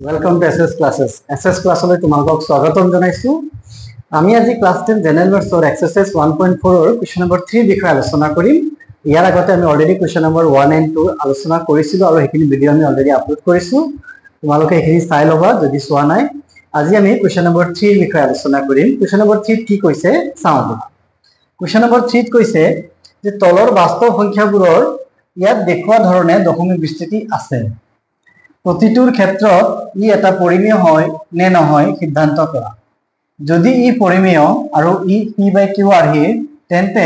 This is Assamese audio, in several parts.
ওয়েলকাম টু এসএস ক্লাसेस এসএস ক্লাছলৈ তোমালোকক স্বাগতম জনাইছো। আমি আজি ক্লাস 10 জেনারেল ম্যাথছৰ এক্সাৰসাইজ 1.4 ৰ কোৱেশ্চন নম্বৰ 3 বিষয়ে আলোচনা কৰিম। ইয়াৰ আগতে আমি অলৰেডি কোৱেশ্চন নম্বৰ 1 and 2 আলোচনা কৰিছিলো আৰু হেখিনি ভিডিও আমি অলৰেডি আপলোড কৰিছো। তোমালোকে হেখিনি চাই লবা যদি চোৱা নাই। আজি আমি কোৱেশ্চন নম্বৰ 3 বিষয়ে আলোচনা কৰিম। কোৱেশ্চন নম্বৰ 3 কি কৈছে চাও। কোৱেশ্চন নম্বৰ 3 কৈছে যে তলৰ বাস্তৱ সংখ্যাবোৰৰ ইয়াত দেখুওৱা ধৰণে দশমিক বিস্তৃতি আছে। প্ৰতিটোৰ ক্ষেত্ৰত ই এটা পৰিমেয় হয় নে নহয় সিদ্ধান্ত কৰা। যদি ই পৰিমেয় আৰু ই p/q আৰ্হিৰ তেন্তে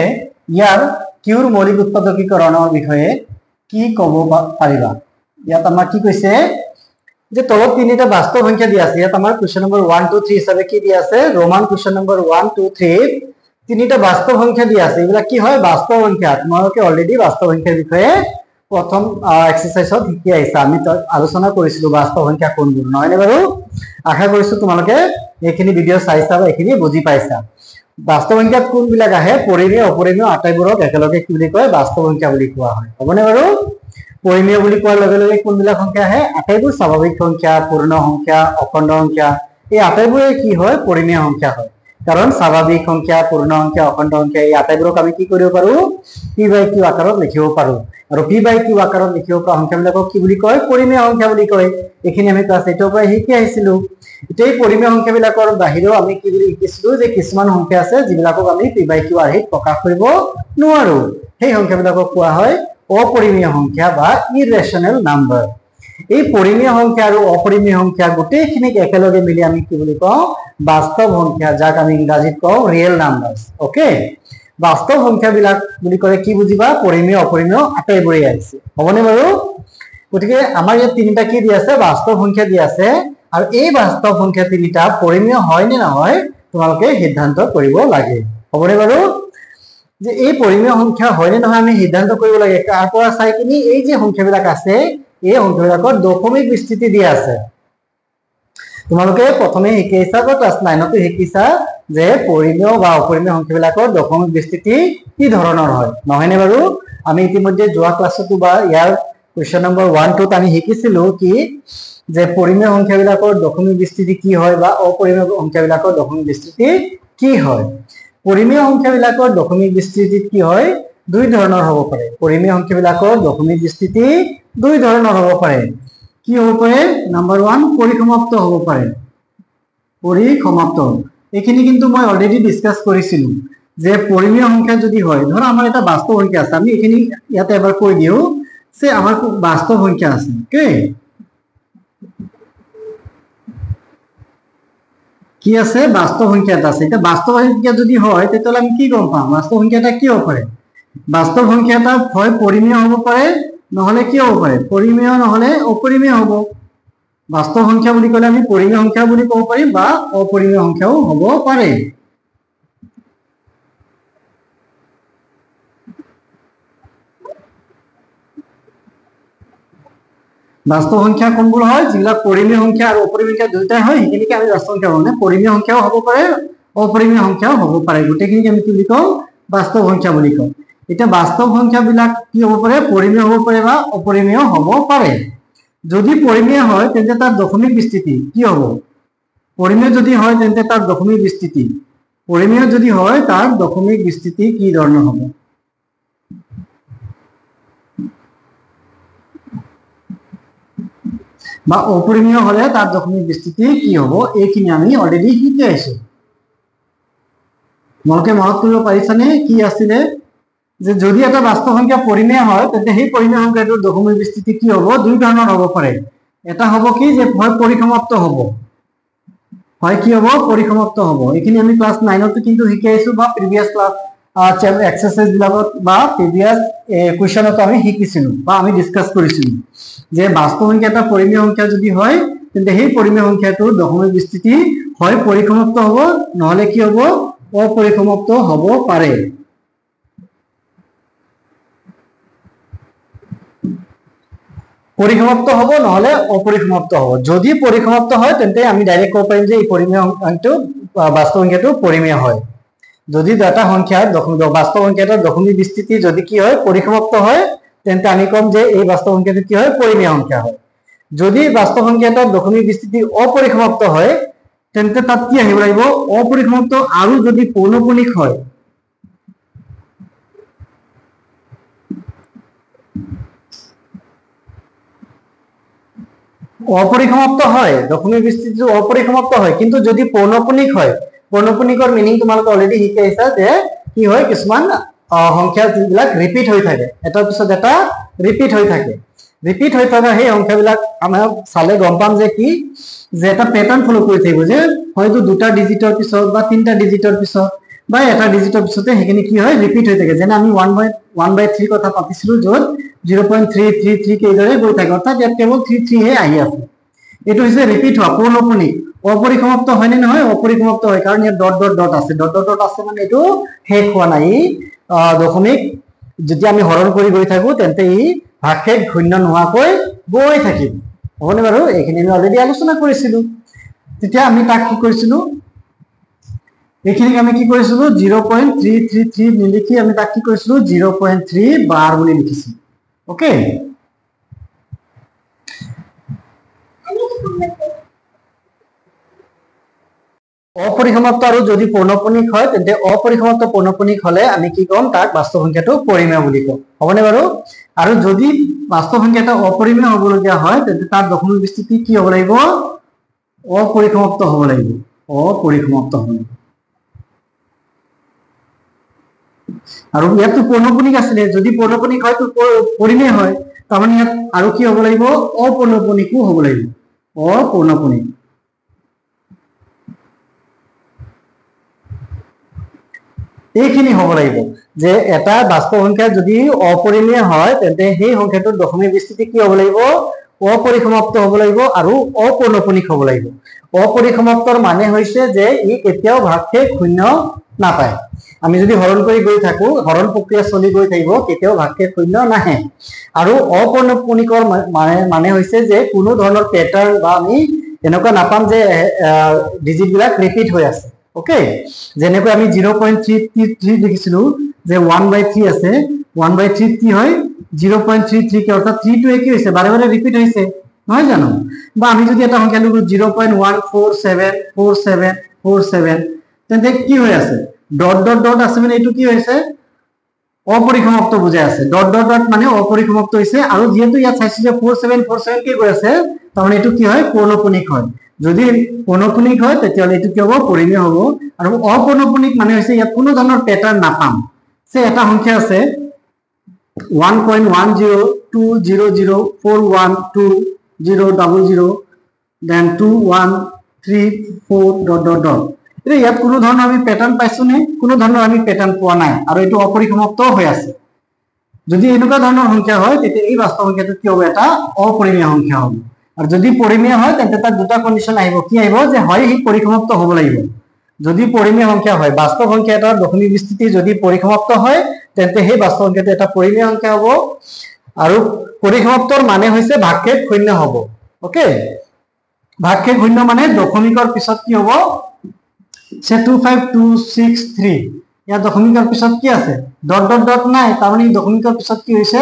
ইয়াৰ qৰ মৌলিক উৎপাদকীকৰণৰ বিষয়ে কি ক'ব পাৰিবা। ইয়াত আমাৰ কি কৈছে যে তলত তিনিটা বাস্তৱ সংখ্যা দিয়া আছে। ইয়াত আমাৰ কোৱেশ্চন নম্বৰ 1 2 3 হিচাপে কি দিয়া আছে ৰোমান কোৱেশ্চন নম্বৰ 1 2 3 তিনিটা বাস্তৱ সংখ্যা দিয়া আছে। এইবিলাক কি হয় বাস্তৱ সংখ্যা। তোমালোকে অলৰেডি বাস্তৱ সংখ্যাৰ বিষয়ে প্ৰথম এক্সাৰসাইজত শিকি আহিছা। আমি আলোচনা কৰিছিলো বাস্তৱ সংখ্যা কোনবোৰ নহয়নে বাৰু। আশা কৰিছো তোমালোকে এইখিনি ভিডিও চাইছা বা এইখিনি বুজি পাইছা। বাস্তৱ সংখ্যাত কোনবিলাক আহে পৰিমেয় অপৰিমেয় আটাইবোৰক একেলগে কি বুলি কয় বাস্তৱ সংখ্যা বুলি কোৱা হয়। হ'বনে বাৰু। পৰিমেয় বুলি কোৱাৰ লগে লগে কোনবিলাক সংখ্যা আহে আটাইবোৰ স্বাভাৱিক সংখ্যা পূৰ্ণ সংখ্যা অখণ্ড সংখ্যা এই আটাইবোৰে কি হয় পৰিমেয় সংখ্যা হয়। কাৰণ স্বাভাৱিক সংখ্যা পূৰ্ণ সংখ্যা অখণ্ড সংখ্যা এই আটাইবোৰক আমি কি কৰিব পাৰো p/q আকাৰত লিখিব পাৰো। আৰু p/q আকাৰত লিখিব পৰা সংখ্যাবিলাকক কি বুলি কয় পৰিমেয় সংখ্যা বুলি কয়। এইখিনি আমি ক্লাছ 8 ৰ পৰা শিকি আহিছিলো। এতিয়া এই পৰিমেয় সংখ্যাবিলাকৰ বাহিৰেও আমি কি বুলি শিকিছিলো যে কিছুমান সংখ্যা আছে যিবিলাকক আমি p/q আৰ্হিত প্ৰকাশ কৰিব নোৱাৰো। সেই সংখ্যাবিলাকক কোৱা হয় অপৰিমেয় সংখ্যা বা ইৰেচনেল নাম্বাৰ। এই পৰিমেয় সংখ্যা আৰু অপৰিমেয় সংখ্যা গোটেইখিনিক একেলগে মিলি আমি কি বুলি কওঁ বাস্তৱ সংখ্যা, যাক আমি ইংৰাজীত কওঁ ৰিয়েল নাম্বাৰছ। ওকে, বাস্তৱ সংখ্যাবিলাক বুলি ক'লে কি বুজিবা পৰিমেয় অপৰিমেয় আটাইবোৰেই আহিছে। হ'বনে বাৰু। গতিকে আমাৰ ইয়াত তিনিটা কি দিয়া আছে বাস্তৱ সংখ্যা দিয়া আছে আৰু এই বাস্তৱ সংখ্যা তিনিটা পৰিমেয় হয় নে নহয় তোমালোকে সিদ্ধান্ত কৰিব লাগে। হ'বনে বাৰু। যে এই পৰিমেয় সংখ্যা হয় নে নহয় আমি সিদ্ধান্ত কৰিব লাগে কাৰ পৰা চাই কিনি এই যে সংখ্যাবিলাক আছে এই সংখ্যাবিলাকৰ দশমিক বিস্তৃতি দিয়া আছে। তোমালোকে প্ৰথমে শিকিছা বা ক্লাছ 9 তে শিকিছা যে পৰিমেয় বা অপৰিমেয় সংখ্যাবিলাকৰ দশমিক বিস্তৃতি কি ধৰণৰ হয় নহয়নে বাৰু। আমি ইতিমধ্যে যোৱা ক্লাছতো বা ইয়াৰ কোৱেশ্চন নম্বৰ 1 2 ত আমি শিকিছিলো কি যে পৰিমেয় সংখ্যাবিলাকৰ দশমিক বিস্তৃতি কি হয় বা অপৰিমেয় সংখ্যাবিলাকৰ দশমিক বিস্তৃতি কি হয়। পৰিমেয় সংখ্যাবিলাকৰ দশমিক বিস্তৃতি কি হয় দুই ধৰণৰ হ'ব পাৰে। পৰিমেয় সংখ্যাবিলাকৰ দশমিক বিস্তৃতি দুই ধৰণৰ হ'ব পাৰে। কি হ'ব পাৰে নাম্বাৰ 1 পৰিসমাপ্ত হ'ব পাৰে। পৰিসমাপ্ত এইখিনি কিন্তু মই অলৰেডি ডিসকাস কৰিছিলো যে পৰিমেয় সংখ্যা যদি হয় ধৰা আমাৰ এটা বাস্তৱ সংখ্যা আছে। আমি এইখিনি ইয়াতে এবাৰ কৈ দিও যে আমাৰ বাস্তৱ সংখ্যা আছে। ওকে, কি আছে বাস্তৱ সংখ্যা এটা আছে। এটা বাস্তৱ সংখ্যা যদি হয় তেতিয়াহ'লে আমি কি গম পাম বাস্তৱ সংখ্যা এটা কি হ'ব পাৰে। বাস্তৱ সংখ্যা এটা হয় পৰিমেয় হ'ব পাৰে নহলে কি হ'ব পাৰে পৰিমেয় নহলে অপৰিমেয় হ'ব। বাস্তৱ সংখ্যা বুলি ক'লে আমি পৰিমেয় সংখ্যা বুলি ক'ব পাৰিম বা অপৰিমেয় সংখ্যাও হ'ব পাৰে। বাস্তৱ সংখ্যা কোনবোৰ হয় যিবিলাক পৰিমেয় সংখ্যা আৰু অপৰিমেয় সংখ্যা দুয়োটাই হয় সেইখিনিকে আমি বাস্তৱ সংখ্যা কওঁ। পৰিমেয় সংখ্যাও হ'ব পাৰে অপৰিমেয় সংখ্যাও হ'ব পাৰে। গোটেইখিনিকে আমি কি বুলি কওঁ বাস্তৱ সংখ্যা বুলি কওঁ। এতিয়া বাস্তৱ সংখ্যাবিলাক কি হ'ব পাৰে পৰিমেয় হ'ব পাৰে বা অপৰিমেয় হ'ব পাৰে। যদি পৰিমেয় হয় তেন্তে তাৰ দশমিক বিস্তৃতি কি হ'ব পৰিমেয় যদি হয় তেন্তে তাৰ দশমিক বিস্তৃতি পৰিমেয় যদি হয় তাৰ দশমিক বিস্তৃতি কি ধৰণৰ হ'ব বা অপরিমেয় হলে তার দশমিক বিস্তৃতি কি হব এইখিনি আমি অলরেডি শিকি আছো। তোমালোকে মনত কৰিব পাৰিছানে কি আছিলে যে যদি এটা বাস্তৱ সংখ্যা পৰিমেয় হয় তেন্তে সেই পৰিমেয় সংখ্যাটোৰ দশমিক বিস্তৃতি কি হব দুই ধৰণৰ হ'ব পাৰে। এটা হ'ব কি যে হয় পৰিসমাপ্ত হ'ব হয় কি হব পৰিসমাপ্ত হ'ব। এইখিনি আমি ক্লাস 9 তে কিন্তু শিকি আছো বা প্ৰিভিয়াস ক্লাস এক্সাৰসাইজ বিলাকত বা প্ৰিভিয়াস কোৱেশ্চনত আমি শিকিছিলো বা আমি ডিসকাস কৰিছিলো যে বাস্তৱ সংখ্যা এটা পৰিমেয় সংখ্যা যদি হয় তেন্তে সেই পৰিমেয় সংখ্যাটোৰ দশমিক বিস্তৃতি হয় পৰিসমাপ্ত হ'ব নহলে কি হ'ব অপৰিসমাপ্ত হ'ব পাৰে। পৰিসমাপ্ত হ'ব নহলে অপৰিসমাপ্ত হ'ব। যদি পৰিসমাপ্ত হয় তেন্তে আমি ডাইৰেক্ট ক'ব পাৰিম যে এই পৰিমেয় সংখ্যাটো বাস্তৱ সংখ্যাটো পৰিমেয় হয়। যদি এটা সংখ্যাৰ বাস্তৱ সংখ্যাটাৰ দশমিক বিস্তৃতি যদি কি হয় পৰিসমাপ্ত হয় তেন্তে আমি কম যে এই বাস্তৱ সংখ্যাটো কি হয় পৰিমেয় সংখ্যা হয়। যদি বাস্তৱ সংখ্যা এটাৰ দশমিক বিস্তৃতি অপৰিসমাপ্ত হয় তেন্তে তাত কি আহিব লাগিব অপৰিসমাপ্ত আৰু যদি পৌনঃপুনিক হয় অপৰিসমাপ্ত হয় দশমিক বিস্তৃতি অপৰিসমাপ্ত হয় কিন্তু যদি পৌনঃপুনিক হয় পৌনঃপুনিকৰ মিনিং তোমালোকে অলৰেডি শিকাইছা যে কি হয় কিছুমান সংখ্যা যিবিলাক ৰিপিট হৈ থাকে এটাৰ পিছত এটা ৰিপিট হৈ থাকে ৰিপিট হৈ থকা সেই সংখ্যাবিলাক আমাৰ চালে গম পাম যে কি যে এটা প্যাটাৰ্ন ফলো কৰি থাকিব যে হয়তো দুটা ডিজিটৰ পিছত বা তিনটা ডিজিটৰ পিছত বা এটা ডিজিটৰ পিছতে সেইখিনি কি হয় ৰিপিট হৈ থাকে যেনে আমি 1/3 কথা পাতিছিলো য'ত 0.333 কেইদৰে গৈ থাকে অৰ্থাৎ ইয়াত কেৱল 33 হে আহি আছে এটো হৈছে ৰিপিট হোৱা পৌনঃপুনিক অপৰিসমাপ্ত হয় নে নহয় অপৰিসমাপ্ত হয় কাৰণ ইয়াত ডট ডট ডট আছে ডট ডট ডট আছে মানে এটো শেষ হোৱা নাই দশমিক যদি আমি হৰণ কৰি গৈ থাকো তেন্তে ই ভাগশেষ শূন্য নোহোৱাকৈ গৈ থাকিব হবনে বাৰু এইখিনি আমি অলৰেডি আলোচনা কৰিছিলো তেতিয়া আমি তাক কি কৰিছিলো এইখিনিক আমি কি কৰিছিলো 0.333 নিলিখি আমি তাক কি কৰিছিলো 0.3 বাৰ বুলি লিখিছিলো ওকে অপৰিসমাপ্ত আৰু যদি পৌনঃপুনিক হয় তেন্তে অপৰিসমাপ্ত পৌনঃপুনিক হলে আমি কি কম তাক বাস্তৱ সংখ্যাটো পৰিমেয় বুলি কম হবনে বাৰু আৰু যদি বাস্তৱ সংখ্যাটা অপৰিমেয় হবলগীয়া হয় তেন্তে তাৰ দশমিক বিস্তৃতি কি হ'ব লাগিব অপৰিসমাপ্ত হ'ব লাগিব অপৰিসমাপ্ত হ'ব আৰু ইয়াতো পৌনঃপুনিক আছিলে যদি পৌনঃপুনিক হয় তো পৰিমেয় হয় তাৰমানে ইয়াত আৰু কি হ'ব লাগিব অপৌনঃপুনিকো হ'ব লাগিব অপৌনঃপুনিক এইখিনি হ'ব লাগিব যে এটা বাস্তৱ সংখ্যা যদি অপৰিমেয় হয় তেন্তে সেই সংখ্যাটোৰ দশমিক বিস্তৃতি কি হ'ব লাগিব অপৰিসমাপ্ত হ'ব লাগিব আৰু অপৌনঃপুনিক হ'ব লাগিব অপৰিসমাপ্তৰ মানে হৈছে যে ই কেতিয়াও ভাগশেষ শূন্য নাপায় আমি যদি হৰণ কৰি গৈ থাকো হৰণ প্ৰক্ৰিয়া চলি গৈ থাকিব কেতিয়াও ভাগশেষ শূন্য নাহে আৰু অপৌনঃপুনিকৰ মানে হৈছে যে কোনো ধৰণৰ প্যাটাৰ্ন বা আমি এনেকুৱা নাপাম যে ডিজিট বিলাক ৰিপিট হৈ আছে ওকে যেনেকৈ আমি 0.333 লিখিছিলো যে 1/3 আছে 1/3 কি হয় 0.33 কে অর্থাৎ 3 টো কি হৈছে বাৰে বাৰে ৰিপিট হৈছে নহয় জানো বা আমি যদি এটা সংখ্যা লিখো 0.1474747 তেন্তে কি হৈ আছে ডট ডট ডট আছে মানে এটো কি হৈছে অপরিসমাপ্ত বুজাই আছে ডট ডট ডট মানে অপরিসমাপ্ত হৈছে আৰু যেহেতু ইয়াত চাইছে যে 4747 কি গৈ আছে তাৰমানে এটো কি হয় পৌনঃপুনিক হয় যদি পৌনঃপুনিক হয় তেতিয়াহলে এটো কি হ'ব পৰিমেয় হ'ব আৰু অপৌনঃপুনিক মানে হৈছে ইয়াত কোনো ধৰণৰ প্যাটাৰ্ন নাপাম সে এটা সংখ্যা আছে 1.10200412000 then 2134 dot dot dot ইয়াত কোনো ধৰণৰ আমি প্যাটাৰ্ন পাইছো নে কোনো ধৰণৰ আমি প্যাটাৰ্ন পোৱা নাই আৰু এটো অপৰিসমাপ্ত হৈ আছে যদি এনেকুৱা ধৰণৰ সংখ্যা হয় তেতিয়া এই বাস্তৱ সংখ্যাটো কি হ'ব এটা অপৰিমেয় সংখ্যা হ'ব আৰু যদি পৰিমেয় হয় তেন্তে তাত দুটা কন্ডিশন আহিব কি আহিব যে হয় ই পরিসমাপ্ত হ'ব লাগিব যদি পৰিমেয় সংখ্যা হয় বাস্তৱ সংখ্যা এটাৰ দশমিক বিস্তৃতি যদি পৰিসমাপ্ত হয় তেন্তে সেই বাস্তৱ সংখ্যাটো এটা পৰিমেয় সংখ্যা হ'ব আৰু পৰিসমাপ্তৰ মানে হৈছে ভাগশেষ শূন্য হ'ব ওকে ভাগশেষ শূন্য মানে দশমিকৰ পিছত কি হ'ব সে 25263 ইয়াৰ দশমিকৰ পিছত কি আছে ডট ডট ডট নাই তাৰমানে দশমিকৰ পিছত কি হৈছে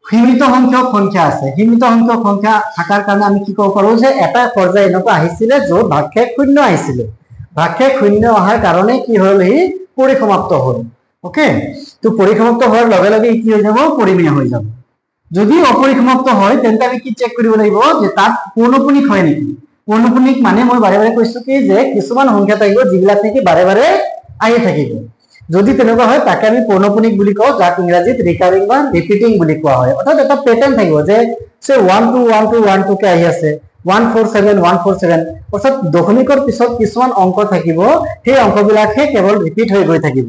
সীমিত সংখ্যক সংখ্যা আছে সীমিত সংখ্যক সংখ্যা থাকাৰ কাৰণে আমি কি ক'ব পাৰো যে এটা পৰ্যায় এনেকুৱা আহিছিলে য'ত ভাগশেষ শূন্য আহিছিলে ভাগশেষ শূন্য অহাৰ কাৰণে কি হ'ল ই পৰিসমাপ্ত হ'ল ওকে তো পৰিসমাপ্ত হোৱাৰ লগে লগে কি হৈ যাব পৰিমেয় হৈ যাব যদি অপৰিসমাপ্ত হয় তেন্তে আমি কি চেক কৰিব লাগিব যে তাত পৌনঃপুনিক হয় নেকি পৌনঃপুনিক মানে মই বাৰে বাৰে কৈছো কি যে কিছুমান সংখ্যা থাকিব যিবিলাক নেকি বাৰে বাৰে আহি থাকিব যদি তেনেকুৱা হয় তাকে আমি পৌনঃপুনিক বুলি কওঁ যাক ইংৰাজীত ৰিকাৰিং বা ৰিপিটিং বুলি কোৱা হয় অৰ্থাৎ এটা প্যাটাৰ্ন থাকিব যে সে 121212 কে আহি আছে 147 অৰ্থাৎ দশমিকৰ পিছত কিছুমান অংক থাকিব সেই অংকবিলাকহে কেৱল ৰিপিট হৈ গৈ থাকিব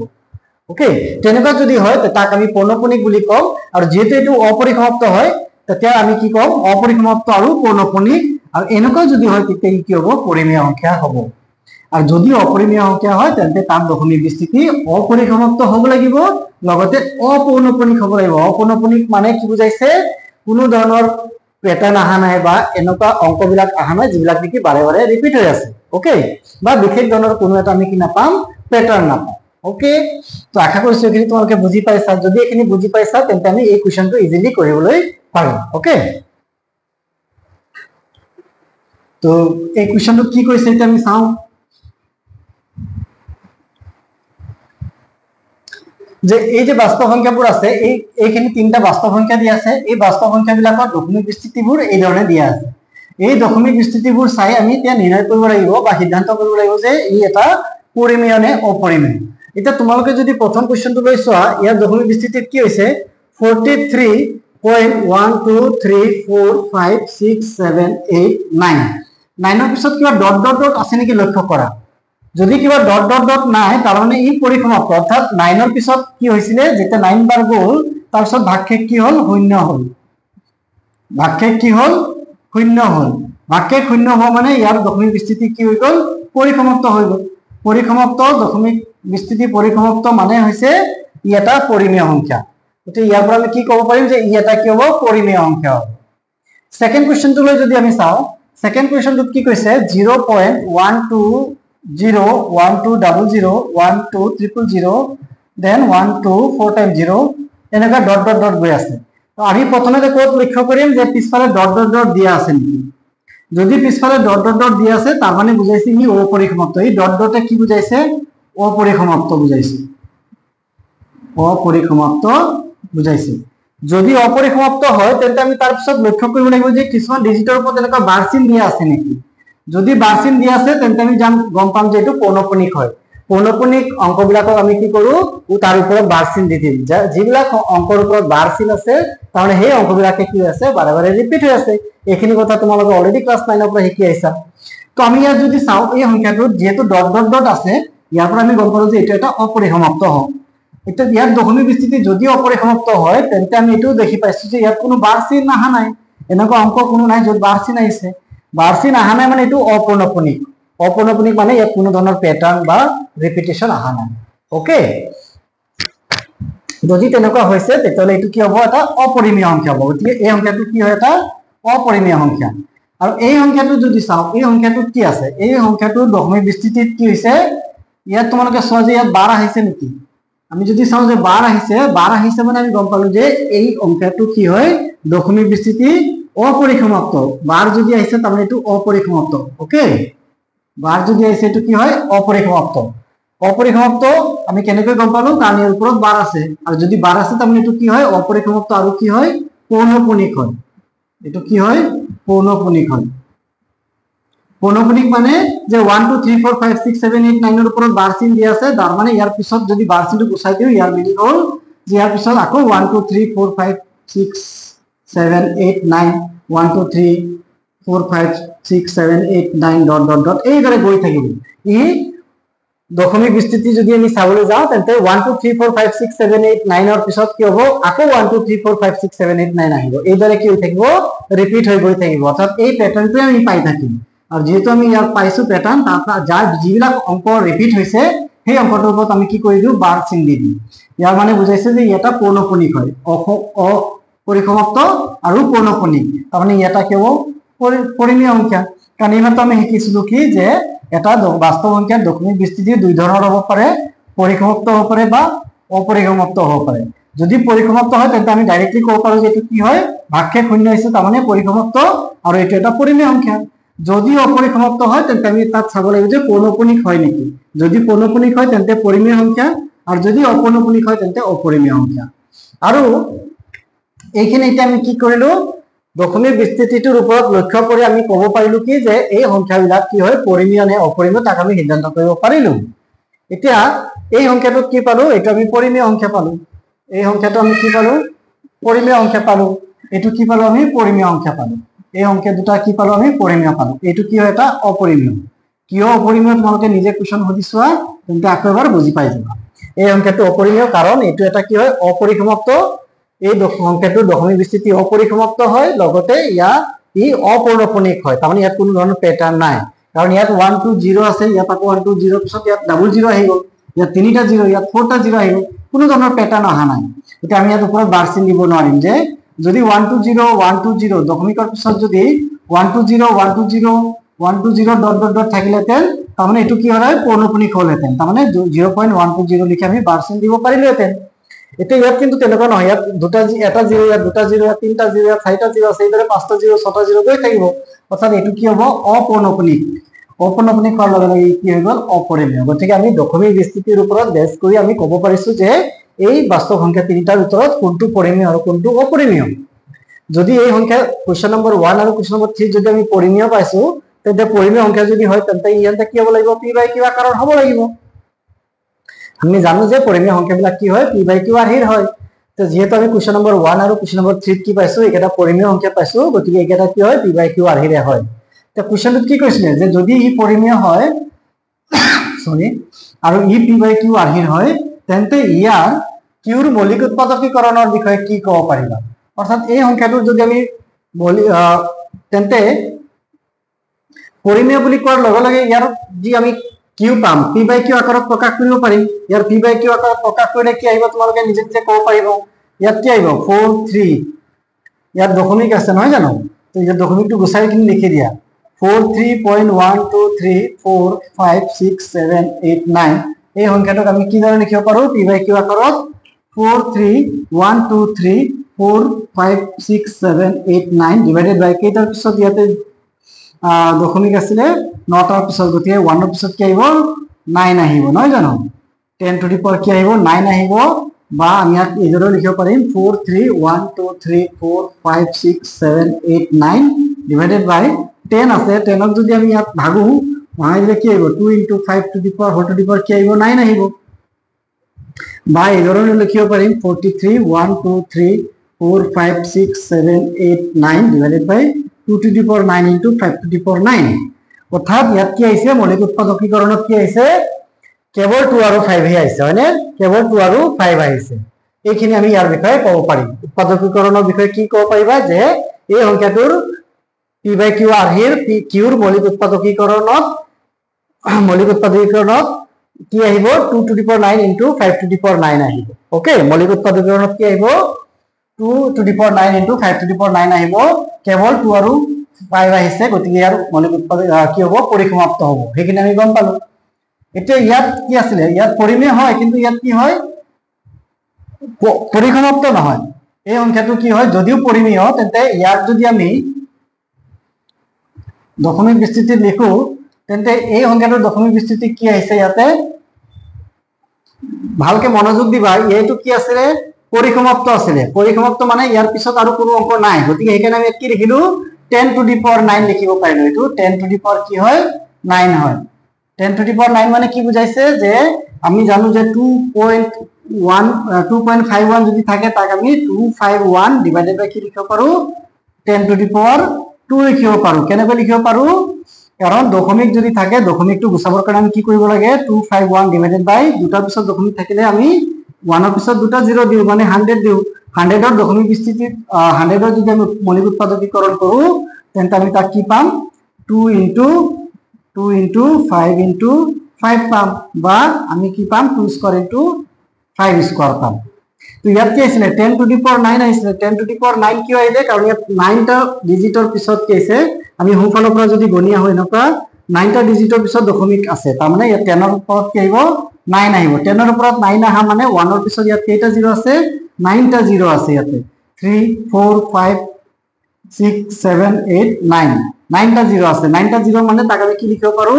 ওকে তেনেকুৱা যদি হয় তাক আমি পৌনঃপুনিক বুলি কম আৰু যেহেতু এটো অপৰিসমাপ্ত হয় তেতিয়া আমি কি কম অপৰিসমাপ্ত আৰু পৌনঃপুনিক আৰু এনেকুৱা যদি হয় তেতিয়া কি হ'ব পৰিমেয় সংখ্যা হ'ব আৰু যদি অপৰিমেয় সংখ্যা হয় তেন্তে তাৰ দশমিক বিস্তৃতি অপরিসমাপ্ত হ'ব লাগিব লগতে অপৌনঃপুনিক হ'ব লাগিব অপৌনঃপুনিক মানে কি বুজাইছে কোনো ধৰণৰ প্যাটাৰ্ন আহা নাই বা এনেকুৱা অংকবিলাক আহা নাই যিবিলাক নেকি বাৰে বাৰে ৰিপিট হৈ আছে ওকে বা বিশেষ ধৰণৰ কোনো এটা আমি কি নাপাম প্যাটাৰ্ন নাপাম ওকে তো আশা কৰিছো এখিনি তোমালোকে বুজি পাইছা যদি এখিনি বুজি পাইছা তেন্তে আমি এই কোৱেশ্চনটো ইজিলি কৰিবলৈ পাৰিম ওকে তো এই কোৱেশ্চনটো কি কৈছে এটা আমি চাওঁ যে এই যে বাস্তৱ সংখ্যাবোৰ আছে এইখিনি তিনটা বাস্তৱ সংখ্যা দিয়া আছে এই বাস্তৱ সংখ্যাবিলাকৰ দশমিক বিস্তৃতিবোৰ এই ধৰণে দিয়া আছে এই দশমিক বিস্তৃতিবোৰ চাই আমি এতিয়া নিৰ্ণয় কৰিব লাগিব বা সিদ্ধান্ত কৰিব লাগিব যে ই এটা পৰিমেয় নে অপৰিমেয় এটা তোমালোকে যদি প্ৰথম কোৱেশ্চনটো লৈ চোৱা ইয়াৰ দশমিক বিস্তৃতিত কি হৈছে 43.123456789 9 পিছত কিবা ডট ডট ডট আছে নেকি লক্ষ্য কৰা যদি কিবা ডট ডট ডট নাই তাৰ মানে ই পৰিসমাপ্ত অৰ্থাৎ 9 ৰ পিছত কি হৈছিল যেটা 9 বাৰ গ'ল তাৰ পিছত ভাগশেষ কি হ'ল শূন্য হ'ল ভাগশেষ কি হ'ল শূন্য হ'ল ভাগশেষ শূন্য হোৱা মানে ইয়াৰ দশমিক বিস্তৃতি কি হৈ গ'ল পৰিসমাপ্ত হৈ গ'ল পৰিসমাপ্ত দশমিক বিস্তৃতি পৰিসমাপ্ত মানে হৈছে ই এটা পৰিমেয় সংখ্যা গতিকে ইয়াৰ পৰা আমি কি ক'ব পাৰিম যে ই এটা কি হ'ব পৰিমেয় সংখ্যা হ'ব সেকেন্ড কোৱেশ্চনটো লৈ যদি আমি চাওঁ সেকেন্ড কোৱেশ্চনটোত কি কৈছে 0.1201201200 then 124 times 0 এনেকা ডট ডট ডট গৈ আছে তো আমি প্ৰথমে ক'ত লক্ষ্য কৰিম যে পিছফালে ডট ডট ডট দিয়া আছে নেকি যদি পিছফালে ডট ডট ডট দিয়া আছে তাৰ মানে বুজাইছে ই অপৰিসমাপ্ত এই ডট ডটে কি বুজাইছে অপৰিসমাপ্ত বুজাইছে অপৰিসমাপ্ত বুজাইছে যদি অপৰিসমাপ্ত হয় তেন্তে আমি তাৰ পিছত লক্ষ্য কৰিব লাগিব যে কিছুমান ডিজিটৰ ওপৰত এনেকা বাৰ চিন দিয়া আছে নেকি যদি বাৰ চিন দিয়া আছে তেন্তে আমি গম পাম যে এইটো পৌনঃপুনিক হয় পৌনঃপুনিক অংকবিলাকক আমি কি কৰো তাৰ ওপৰত বাৰ চিন দি দিম যিবিলাক অংকৰ ওপৰত বাৰ চিন আছে তাৰমানে সেই অংকবিলাকে কি আছে বাৰে বাৰে ৰিপিট হৈ আছে এইখিনি কথা তোমালোকে অলৰেডি ক্লাস 9 ৰ পৰা শিকি আহিছা তো আমি ইয়াত যদি চাওঁ এই সংখ্যাটো যেহেতু ডট ডট ডট আছে ইয়াৰ পৰা আমি গম পালো যে এটা এটা অপৰিসমাপ্ত হয় এটা ইয়াৰ দশমিক বিস্তৃতি যদি অপৰিসমাপ্ত হয় তেন্তে আমি এটাও দেখি পাইছো যে ইয়াত কোনো বাৰ চিন আহা নাই এনেকুৱা অংক কোনো নাই য'ত বাৰ চিন আহিছে বাৰ চিন আহা নাই মানে এটো অপৌনঃপুনিক অপৌনঃপুনিক মানে ইয়াত কোনো ধৰণৰ প্যাটাৰ্ন বা ৰিপিটেশন আহা নাই ওকে যদি তেনেকুৱা হৈছে তেতিয়াহ'লে এটো কি হ'ব এটা অপৰিমেয় সংখ্যা হ'ব গতিকে এই সংখ্যাটো কি হয় এটা অপৰিমেয় সংখ্যা আৰু এই সংখ্যাটো যদি চাওঁ এই সংখ্যাটো কি আছে এই সংখ্যাটো দশমিক বিস্তৃতিত কি হৈছে ইয়াত তোমালোকে চোৱা যে ইয়াত বাৰ আহিছে নেকি আমি যদি চাওঁ যে বাৰ আহিছে মানে আমি গম পালো যে এই সংখ্যাটো কি হয় দশমিক বিস্তৃতি অপৰিসমাপ্ত বাৰ যদি আহিছে তাৰমানে এটো অপৰিসমাপ্ত ওকে বাৰ যদি আহিছে এটো কি হয় অপৰিসমাপ্ত অপৰিসমাপ্ত আমি কেনেকৈ গম পালো কাৰণ ইয়াৰ ওপৰত বাৰ আছে আৰু যদি বাৰ আছে তাৰমানে এটো কি হয় অপৰিসমাপ্ত আৰু কি হয় পৌনঃপুনিক হয় এটো কি হয় পৌনঃপুনিক হয় পৌনঃপুনিক মানে যে 1 2 3 4 5 6 7 8 9 ৰ ওপৰত বাৰ চিন দিয়া আছে তাৰ মানে ইয়াৰ পিছত যদি বাৰ চিনটো গুচাই দিও ইয়াৰ মিনিং হ'ল যে ইয়াৰ পিছত আকৌ 1 2 3 4 5 6 7 8 9 1 2 3 4 5 6 7 8 9 ডট ডট ডট এইদৰে গৈ থাকিব ই দশমিক বিস্তৃতি যদি আমি চাবলৈ যাওঁ তেন্তে 1 2 3 4 5 6 7 8 9 ৰ পিছত কি হ'ব আকৌ 1 2 3 4 5 6 7 8 9 আহিব এইদৰে কি হৈ থাকিব ৰিপিট হৈ গৈ থাকিব অৰ্থাৎ এই প্যাটাৰ্নটো আমি পাই থাকিম আৰু যেহেতু আমি ইয়াত পাইছো প্যাটাৰ্ন তাৰ যাৰ যিবিলাক অংক ৰিপিট হৈছে সেই অংকটোৰ ওপৰত আমি কি কৰি দিও বাৰ চিন দি দিম ইয়াৰ মানে বুজাইছে যে এটা পৌনঃপুনিক হয় অপৰিসমাপ্ত আৰু পৌনঃপুনিক তাৰমানে এটা কি হ'ব পৰিমেয় সংখ্যা কাৰণ এইমাত্ৰ আমি শিকিছিলো কি যে এটা বাস্তৱ সংখ্যাৰ দশমিক বিস্তৃতি দুই ধৰণৰ হ'ব পাৰে পৰিসমাপ্ত হ'ব পাৰে বা অপৰিসমাপ্ত হ'ব পাৰে যদি পৰিসমাপ্ত হয় তেন্তে আমি ডাইৰেক্টলি ক'ব পাৰো যে এটো কি হয় ভাগশেষ শূন্য হৈছে তাৰমানে পৰিসমাপ্ত আৰু এটো এটা পৰিমেয় সংখ্যা যদি অপৰিসমাপ্ত হয় তেন্তে আমি তাত চাব লাগিব যে পৌনঃপুনিক হয় নেকি যদি পৌনঃপুনিক হয় তেন্তে পৰিমেয় সংখ্যা আৰু যদি অপৌনঃপুনিক হয় তেন্তে অপৰিমেয় সংখ্যা আৰু এইখিনি এতিয়া আমি কি কৰিলো দশমিক বিস্তৃতিটোৰ ওপৰত লক্ষ্য কৰি আমি ক'ব পাৰিলো কি যে এই সংখ্যাবিলাক কি হয় পৰিমেয় নে অপৰিমেয় তাক আমি সিদ্ধান্ত কৰিব পাৰিলো এতিয়া এই সংখ্যাটো কি পালো এটো আমি পৰিমেয় সংখ্যা পালো এই সংখ্যাটো আমি কি পালো পৰিমেয় সংখ্যা পালো এটো কি পালো আমি পৰিমেয় সংখ্যা পালো এই সংখ্যা দুটা কি পালো আমি পৰিমেয় পালো এটো কি হয় এটা অপৰিমেয় কিয় অপৰিমেয় তোমালোকে নিজে কোৱেশ্চন সুধিছোৱা তেন্তে আকৌ এবাৰ বুজি পাই যাবা এই সংখ্যাটো অপৰিমেয় কাৰণ এটো এটা কি হয় অপৰিসমাপ্ত এই সংখ্যাটোৰ দশমিক বিস্তৃতি অপৰিসমাপ্ত হয় লগতে ই অপৌনঃপুনিক হয় তাৰমানে ইয়াত কোনো ধৰণৰ প্যাটাৰ্ন নাই কাৰণ ইয়াত 1 2 0 আছে ইয়াত আকৌ 1 2 0 পিছত ইয়াত ডাবল 0 আহি গ'ল ইয়াত তিনিটা 0 ইয়াত 4টা 0 আহি গ'ল কোনো ধৰণৰ প্যাটাৰ্ন অহা নাই এতিয়া আমি ইয়াত ওপৰত বাৰ চিন দিব নোৱাৰিম যে যদি 1 2 0 1 2 0 দশমিকৰ পিছত যদি 1 2 0 1 2 0 1 2 0 ডট ডট ডট থাকিলেতেন তাৰমানে এটো কি হয় পৌনঃপুনিক হ'লহেতেন তাৰমানে 0.120 লিখি আমি বাৰ চিন দিব পাৰিলোহেতেন এতিয়া ইয়াত কিন্তু তেনেকুৱা নহয়, ইয়াত এটা জিৰ', ইয়াত দুটা জিৰ', ইয়াত তিনিটা জিৰ', ইয়াত চাৰিটা জিৰ' আছে, এইদৰে পাঁচটা জিৰ', ছটা জিৰ' গৈ থাকিব। অৰ্থাৎ এইটো কি হ'ব? অপৌনঃপুনিক। অপৌনঃপুনিক হোৱাৰ লগে লগে কি হৈ গ'ল? অপৰিমেয়। গতিকে আমি দশমিক বিস্তৃতিৰ ওপৰত বেছ কৰি আমি ক'ব পাৰিছো যে এই বাস্তৱ সংখ্যা তিনিটাৰ ভিতৰত কোনটো পৰিমেয় আৰু কোনটো অপৰিমেয়। যদি এই সংখ্যা কুৱেশ্যন নম্বৰ 1 আৰু কুৱেশ্যন নম্বৰ 3 যদি আমি পৰিমেয় পাইছো, তেন্তে পৰিমেয় সংখ্যা যদি হয় তেন্তে ইয়াতে কি হ'ব লাগিব? p/q আকাৰৰ হ'ব লাগিব। আমি জানো যে পৰিমেয় সংখ্যাবিলাক কি হয়? p/q আৰ্হিৰ হয়। তো যেহেতু আমি কুৱেশ্যন নম্বৰ 1 আৰু কুৱেশ্যন নম্বৰ 3 কি পাইছো? এইকেইটা পৰিমেয় সংখ্যা পাইছো, গতিকে এইকেইটা কি হয়? p/q আৰ্হিৰে হয়। তো কুৱেশ্যনটোত কি কৈছিলে যে যদি ই পৰিমেয় হয় সৰি আৰু ই p/q আৰ্হিৰ হয়, তেন্তে ইয়াৰ কিউৰ মৌলিক উৎপাদকীকৰণৰ বিষয়ে কি ক'ব পাৰিবা? অৰ্থাৎ এই সংখ্যাটোৰ যদি আমি তেন্তে পৰিমেয় বুলি কোৱাৰ লগে লগে ইয়াৰ যি আমি কিউ পাম, p/q আকাৰত প্ৰকাশ কৰিব পাৰিম। ইয়াৰ p/q আকাৰত প্ৰকাশ কৰিলে কি আহিব? তোমালোকে নিজে নিজে ক'ব পাৰিব। ইয়াত কি আহিব? 4 3, ইয়াত দশমিক আছে নহয় জানো? তো ইয়াত দশমিকটো গুচাই কিনে লিখি দিয়া। 43.123456789 এই সংখ্যাটোক আমি কিদৰে লিখিব পাৰো? p/q আকাৰত 4312345678 ডিভাইডেড বাই কেইটাৰ পিছত ইয়াতে দশমিক আছিলে 9টাৰ পিছত, গতিকে 1ৰ পিছত কি আহিব? 9 আহিব নহয় জানো? 10 টু দি পাৱাৰ কি আহিব? 9 আহিব। বা আমি ইয়াক এইদৰে লিখিব পাৰিম 431234567889 ডিভাইডেড বাই 10 আছে, 10ক যদি আমি ইয়াত ভাগো ভাঙাই দিলে কি আহিব? 2 × 5 to the power whole to the power কি আহিব? 9 আহিব। বা এইদৰে লিখিব পাৰিম 431234567889 divided by 2 to the power 9 × 5 to the power 9। অৰ্থাৎ ইয়াত কি আহিছে? মৌলিক উৎপাদকীকৰণত কি আহিছে? কেৱল 2 আৰু 5 হে আহিছে, হয়নে? কেৱল 2 আৰু 5 আহিছে। এইখিনি আমি ইয়াৰ বিষয়ে ক'ব পাৰিম। উৎপাদকীকৰণৰ বিষয়ে কি ক'ব পাৰিবা? যে এই সংখ্যাটোৰ p/q আৰ্হিৰ কিউৰ মৌলিক উৎপাদকীকৰণত কি আহিব? 2 to the power 9 × 5 to the power 9 আহিব। ওকে, মৌলিক উৎপাদকীকৰণত কি আহিব? 2 to the power 9 × 5 to the power 9 আহিব। কেৱল 2 আৰু 5 আহিছে, গতিকে ইয়াৰ মৌলিক উৎপাদক কি হ'ব? পৰিসমাপ্ত হ'ব। সেইখিনি আমি গম পালো। এতিয়া ইয়াত কি আছিলে? ইয়াত পৰিমেয় হয়, কিন্তু ইয়াত কি হয়? পৰিসমাপ্ত নহয়। এই সংখ্যাটো কি হয়? যদিও পৰিমেয়, তেন্তে ইয়াক যদি আমি দশমিক বিস্তৃতিত লিখো, তেন্তে এই সংখ্যাটোৰ দশমিক বিস্তৃতি কি আহিছে? ইয়াতে ভালকে মনোযোগ দিবা। এইটো কি আছিলে? পৰিসমাপ্ত আছিলে। পৰিসমাপ্ত মানে ইয়াৰ পিছত আৰু কোনো অংক নাই, গতিকে সেইকাৰণে আমি কি লিখিলো? 10 টু দি পাৱাৰ 9 লিখিব পাৰিলো। এইটো 10 টু দি পাৱাৰ কি হয়? 9 হয়। 10 টু দি পাৱাৰ 9 মানে কি বুজাইছে? যে আমি জানো যে 2.51 যদি থাকে, তাক আমি 251 ডিভাইডেড বাই কি লিখিব পাৰো? 10 টু দি পাৱাৰ 2 লিখিব পাৰো। কেনেকৈ লিখিব পাৰো? কাৰণ দশমিক যদি থাকে, দশমিকটো গুচাবৰ কাৰণে আমি কি কৰিব লাগে? 251 ডিভাইডেড বাই দুটাৰ পিছত দশমিক থাকিলে আমি 1ৰ পিছত দুটা 0 দিওঁ, মানে 100 দিওঁ। 100ৰ দশমিক বিস্তৃতিত 100ৰ যদি আমি মৌলিক উৎপাদকীকৰণ কৰো, তেন্তে আমি তাক কি পাম? 2 × 5 × 5 পাম, বা আমি কি পাম? 2² × 5² পাম। তো ইয়াত কি আছিলে? 10 টু দি পাৱাৰ 9 আহিছিলে। 10 টু দি পাৱাৰ 9 কিয় আহিলে? কাৰণ ইয়াত 9টা ডিজিটৰ পিছত কি আছে? আমি সোঁফালৰ পৰা যদি গণি আহো, এনেকুৱা 9টা ডিজিটৰ পিছত দশমিক আছে, তাৰমানে ইয়াত 10ৰ ওপৰত কি আহিব? 9 আহিব। 10ৰ ওপৰত 9 আহা মানে 1ৰ পিছত ইয়াত কেইটা 0 আছে? 9টা 0 আছে ইয়াতে। 3 4 5 6 7 8 9 9টা 0 আছে। 9টা 0 মানে তাক আমি কি লিখিব পাৰো?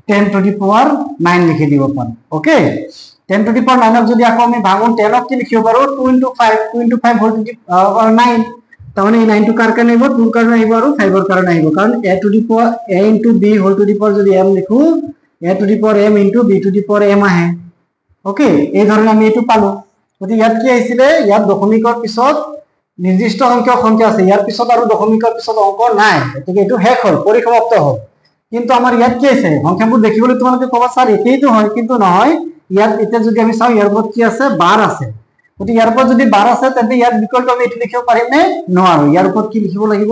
10 টু দি পাৱাৰ 9 লিখি দিব পাৰো। ওকে, 10 টু দি পাৱাৰ 9ক যদি আকৌ আমি ভাঙো, 10ক কি লিখিব পাৰো? 2 × 5 হোল টু দি পাৱাৰ 9। তাৰমানে এই 9টো কাৰ কাৰণে আহিব? 2ৰ কাৰণে আহিব আৰু 5ৰ কাৰণে আহিব। কাৰণ a to the power a × b হোল টু দি পাৱাৰ যদি m লিখো, a to the power m × b to the power m আহে। ওকে, এই ধৰণে আমি এইটো পালো। গতিকে ইয়াত কি আহিছিলে? ইয়াত দশমিকৰ পিছত নিৰ্দিষ্ট সংখ্যক সংখ্যা আছে, ইয়াৰ পিছত আৰু দশমিকৰ পিছত অংক নাই, গতিকে এইটো শেষ হ'ল, পৰিসমাপ্ত হ'ল। কিন্তু আমাৰ ইয়াত কি আছে? সংখ্যাবোৰ দেখিবলৈ তোমালোকে ক'বা স্যাৰ একেইটো হয়, কিন্তু নহয়। ইয়াত এতিয়া যদি আমি চাওঁ, ইয়াৰ ওপৰত কি আছে? 12 আছে। গতিকে ইয়াৰ ওপৰত যদি 12 আছে, তেন্তে ইয়াৰ বিকল্প আমি এইটো লিখিব পাৰিম নে? নোৱাৰো। ইয়াৰ ওপৰত কি লিখিব লাগিব?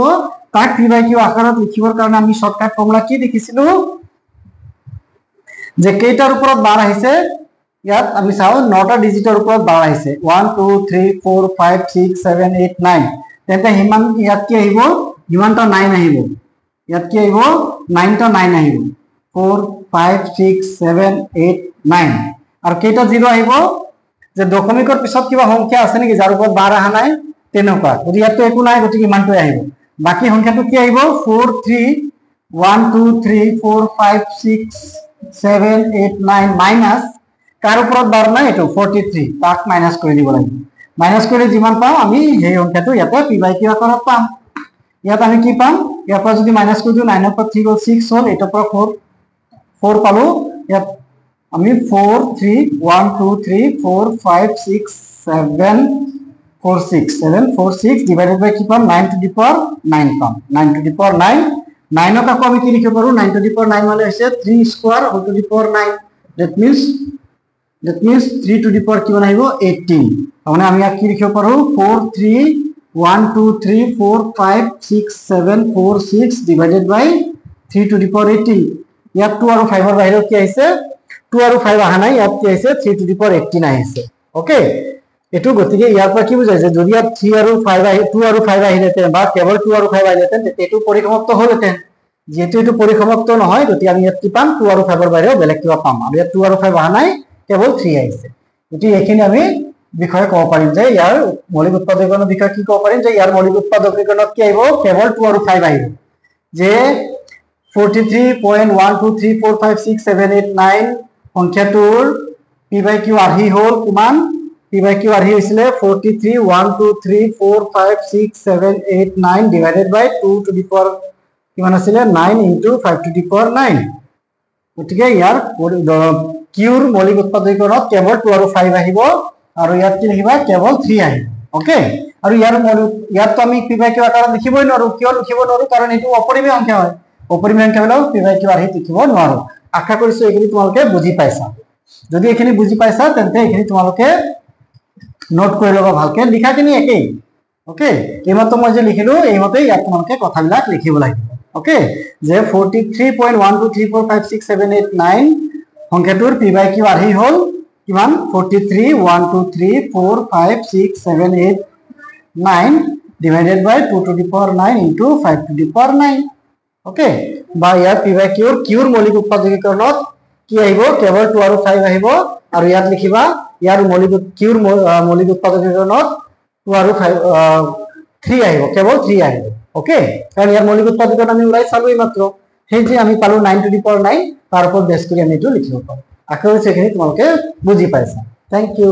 তাক p/q আকাৰত লিখিবৰ কাৰণে আমি শৰ্টকাট ফৰ্মুলা কি দেখিছিলো? যে কেইটাৰ ওপৰত 12 আহিছে? ইয়াত আমি চাওঁ 9টা ডিজিটৰ ওপৰত 12 আহিছে। 1 2 3 4 5 6 7 8 9। তেন্তে হিমান ইয়াত কি আহিব? হিমানটা 9 আহিব। ইয়াত কি আহিব? 9টা 9 আহিব। 4 5 6 7 8 9। আৰু কেইটা 0 আহিব? যে দশমিকৰ পিছত কিবা সংখ্যা আছে নেকি যাৰ ওপৰত বাৰ অহা নাই তেনেকুৱা যদি ইয়াতো একো নাই গতিকে ইমানটোৱে আহিব বাকি সংখ্যাটো কি আহিব 4 3 1 2 3 4 5 6 7 8 9 মাইনাস কাৰ ওপৰত বাৰ নাই এটো 43 তাক মাইনাস কৰি দিব লাগিব মাইনাস কৰি যিমান পাম আমি সেই সংখ্যাটো ইয়াতে p বাই q আকাৰত পাম ইয়াত আমি কি পাম ইয়াৰ পৰা যদি মাইনাস কৰি দিও 9 ৰ পৰা 3 গল 6 হল এটাৰ পৰা 4 পালো ইয়াত আমি 4 3 1 2 3 4 5 6 7 4 6 7 4 6 divided by কি পাম 9 to the power 9 পাম 9 to the power 9 9 ক আমি কি লিখিব পাৰো 9 to the power 9 মানে হৈছে 3 square whole to the power 9 that means 3 to the power কিমান আহিব 18 মানে আমি ইয়াত কি লিখিব পাৰো 4 3 1 2 3 4 5 6 7 4 6 divided by 3 to the power 18 ইয়াত 2 আৰু 5 ৰ বাহিৰত কি আহিছে 2 আৰু 5 আহা নাই ইয়াত কি আহিছে 3 to the power 18 আহিছে ওকে এটো গতিকে ইয়াৰ পৰা কি বুজাইছে যদি ইয়াত 3 আৰু 5 আহি 2 আৰু 5 আহিলেতে বা কেৱল 2 আৰু 5 আহিলেতে এটো পৰিসমাপ্ত হলতেন যেহেতু এটো পৰিসমাপ্ত নহয় গতিকে আমি ইয়াত কি পাম 2 আৰু 5 ৰ বাহিৰে বেলেগ কিবা পাম আৰু ইয়াত 2 আৰু 5 আহা নাই কেৱল 3 আহিছে গতিকে এখিনি আমি বিষয়ে ক'ব পাৰিম যে ইয়াৰ মৌলিক উৎপাদকীকৰণৰ বিষয়ে কি ক'ব পাৰিম যে ইয়াৰ মৌলিক উৎপাদকীকৰণত কি আহিব কেৱল 2 আৰু 5 আহিব যে 43.123456789 সংখ্যাটোৰ p by q আহি হল কিমান p by q আহি হৈছিলে 43.123456789 divided by 2 to the power কিমান আছিল 9 into 5 to the power 9 গতিকে ইয়াৰ qৰ মৌলিক উৎপাদকীকৰণত কেৱল 2 আৰু 5 আহিব আৰু ইয়াত কি লিখিবা কেৱল 3 আহিব ওকে আৰু ইয়াত তো আমি p by q আকাৰত লিখিবই নোৱাৰো কিয় লিখিব নোৱাৰো কাৰণ এটো অপৰিমেয় সংখ্যা হয় অপৰিমেয় সংখ্যা হলো p by q আহি লিখিব নোৱাৰো আশা কৰিছো এখিনি তোমালোকে বুজি পাইছা যদি এখিনি বুজি পাইছা তেন্তে এখিনি তোমালোকে নোট কৰি লবা ভালকে লিখাখিনি একেই ওকে এইমাত্ৰ মই যে লিখিলো এইমতে ইয়াত তোমালোকে কথাবিলাক লিখিব লাগিব ওকে যে 43.123456789 সংখ্যাটোৰ p by q আহি হল কিমান 43.123456789 divided by 2 to the power 9 into 5 to the power 9 okay বা ইয়াৰ p by q ৰ মৌলিক উৎপাদকীকৰণত কি আহিব কেৱল 2 আৰু 5 আহিব আৰু ইয়াত লিখিবা ইয়াৰ মৌলিক উৎপাদকীকৰণত 2 আৰু 3 আহিব কেৱল 3 আহিব ওকে কাৰণ ইয়াৰ মৌলিক উৎপাদকীকৰণ আমি উলাই চালো এইমাত্ৰ সেই যে আমি পালো 9 to the power 9 তাৰ ওপৰত বেছ কৰি আমি এটো লিখিব পাৰো আশা কৰিছো এখিনি তোমালোকে বুজি পাইছা থ্যাংক ইউ